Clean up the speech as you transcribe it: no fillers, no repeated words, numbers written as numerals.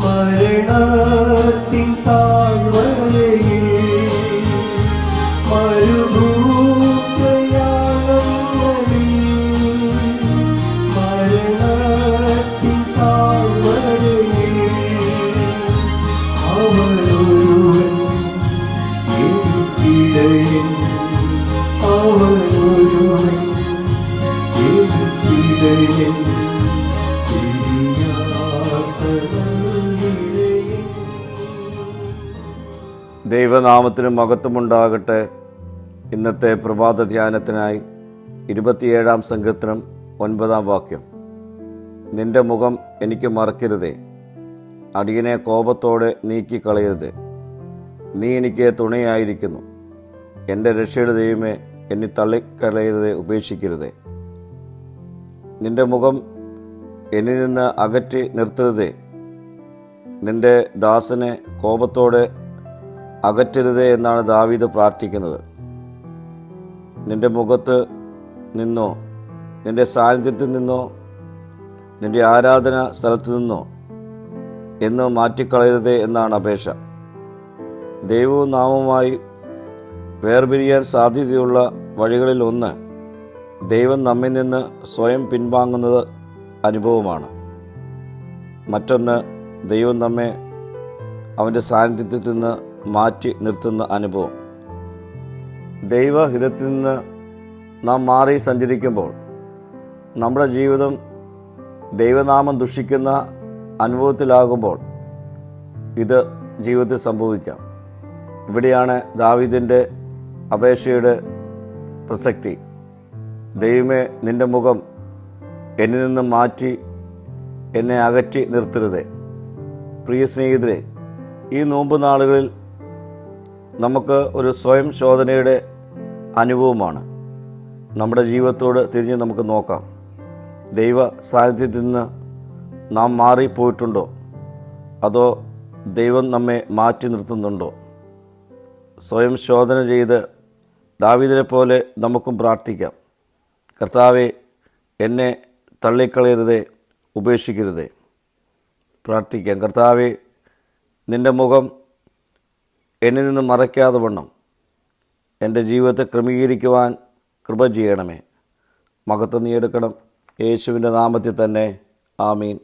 മരണത്തിൻ താഴ്വരയിൽ മരണത്തിൻ താഴ്വരയിൽ അവനൊരുവൻ എനിക്കിടയൻ, അവനൊരുവൻ എനിക്കിടയൻ. ദൈവനാമത്തിന് മഹത്വമുണ്ടാകട്ടെ. ഇന്നത്തെ പ്രഭാത ധ്യാനത്തിനായി 27-ാം സങ്കീർത്തനം 9-ാം വാക്യം. നിന്റെ മുഖം എനിക്ക് മറക്കരുതേ, അടിയനെ കോപത്തോടെ നീക്കിക്കളയരുതേ. നീ എനിക്ക് തുണയായിരിക്കുന്നു, എൻ്റെ രക്ഷയുടെ ദൈവമേ, എന്നെ തള്ളിക്കളയരുതേ, ഉപേക്ഷിക്കരുതേ. നിന്റെ മുഖം എന്നിൽ നിന്ന് അകറ്റി നിർത്തരുതേ, നിന്റെ ദാസനെ കോപത്തോടെ അകറ്റരുതേ എന്നാണ് ദാവീദ് പ്രാർത്ഥിക്കുന്നത്. നിന്റെ മുഖത്ത് നിന്നോ, നിന്റെ സാന്നിധ്യത്തിൽ നിന്നോ, നിന്റെ ആരാധന സ്ഥലത്തു നിന്നോ എന്ന് മാറ്റിക്കളയരുതേ എന്നാണ് അപേക്ഷ. ദൈവവും നാമവുമായി വേർപിരിയാൻ സാധ്യതയുള്ള വഴികളിൽ ഒന്ന് ദൈവം നമ്മിൽ നിന്ന് സ്വയം പിൻവാങ്ങുന്നത് അനുഭവമാണ്. മറ്റൊന്ന് ദൈവം നമ്മെ അവൻ്റെ സാന്നിധ്യത്തിൽ നിന്ന് മാറ്റി നിർത്തുന്ന അനുഭവം. ദൈവഹിതത്തിൽ നിന്ന് നാം മാറി സഞ്ചരിക്കുമ്പോൾ നമ്മുടെ ജീവിതം ദൈവനാമം ദുഷിക്കുന്ന അനുഭവത്തിലാകുമ്പോൾ ഇത് ജീവിതത്തിൽ സംഭവിക്കാം. ഇവിടെയാണ് ദാവീദിൻ്റെ അപേക്ഷയുടെ പ്രസക്തി. ദൈവമേ, നിന്റെ മുഖം എന്നിൽ നിന്ന് മാറ്റി എന്നെ അകറ്റി നിർത്തരുതേ. പ്രിയ സ്നേഹിതരെ, ഈ നോമ്പ് നാളുകളിൽ നമുക്ക് ഒരു സ്വയം ശോധനയുടെ അനുഭവമാണ്. നമ്മുടെ ജീവിതത്തോട് തിരിഞ്ഞ് നമുക്ക് നോക്കാം. ദൈവ സാന്നിധ്യത്തിൽ നിന്ന് നാം മാറിപ്പോയിട്ടുണ്ടോ, അതോ ദൈവം നമ്മെ മാറ്റി നിർത്തുന്നുണ്ടോ? സ്വയം ശോധന ചെയ്ത് ദാവീദിനെ പോലെ നമുക്കും പ്രാർത്ഥിക്കാം. കർത്താവേ, എന്നെ തള്ളിക്കളയരുതേ, ഉപേക്ഷിക്കരുതേ. പ്രാർത്ഥിക്കാം. കർത്താവേ, നിന്റെ മുഖം എന്നിൽ നിന്ന് മറയ്ക്കാതെ വണ്ണം എൻ്റെ ജീവിതത്തെ ക്രമീകരിക്കുവാൻ കൃപ ചെയ്യണമേ. മഹത്വം നീ എടുക്കണം. യേശുവിൻ്റെ നാമത്തിൽ തന്നെ. ആമീൻ.